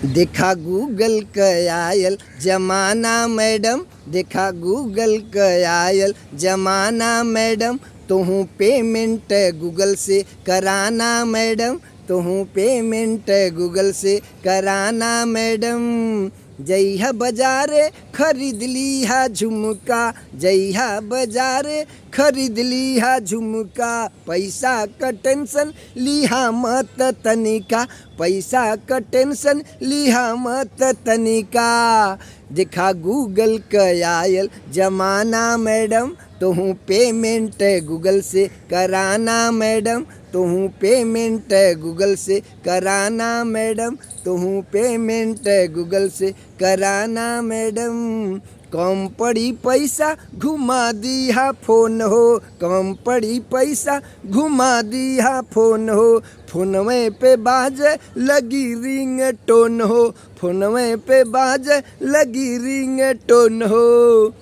देखा गूगल क आयल जमाना मैडम, देखा गूगल क आयल जमाना मैडम, तुहू पेमेंट गूगल से कराना मैडम, तुहू पेमेंट गूगल से कराना मैडम। जइहा बाजारे खरीद लिहा झुमका, जइहा बाजारे खरीद लिहा झुमका, पैसा का टेंशन लिहा मत तनिका, पैसा का टेंशन लिहा मत तनिका। देखा गूगल क आयल जमाना मैडम, तुहू पेमेंट गूगल से कराना मैडम, तुहू पेमेंट गूगल से कराना मैडम, तुहू पेमेंट गूगल से कराना मैडम। कम पड़ी पैसा घुमा दिहा फोन हो, कम पड़ी पैसा घुमा दिहा फोन हो, फोनवे पे बाजे लगी रिंग टोन हो, फोनवे पे बाजे लगी रिंग टोन हो।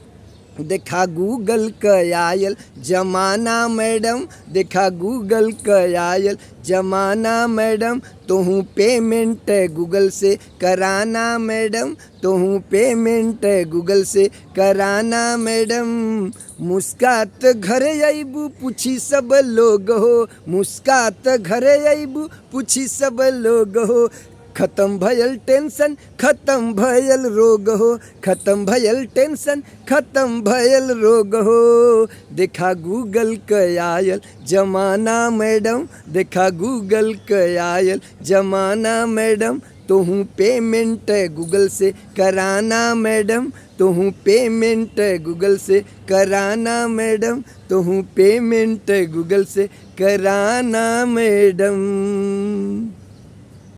देखा गूगल क आयल जमाना मैडम, देखा गूगल क आयल जमाना मैडम, तुहू पेमेंट गूगल से कराना मैडम, तुहू पेमेंट गूगल से कराना मैडम। मुस्कात घरे अइबू पूछी सब लोग हो, मुस्कात घरे अइबू पूछी सब लोग हो, खत्म भयल टेंशन खत्म भयल रोग हो, खत्म भयल टेंशन खत्म भयल रोग हो। देखा गूगल क आयल जमाना मैडम, देखा गूगल क आयल जमाना मैडम, तुहू पेमेंट गूगल से कराना मैडम, तुहू पेमेंट गूगल से कराना मैडम, तुहू पेमेंट गूगल से कराना मैडम।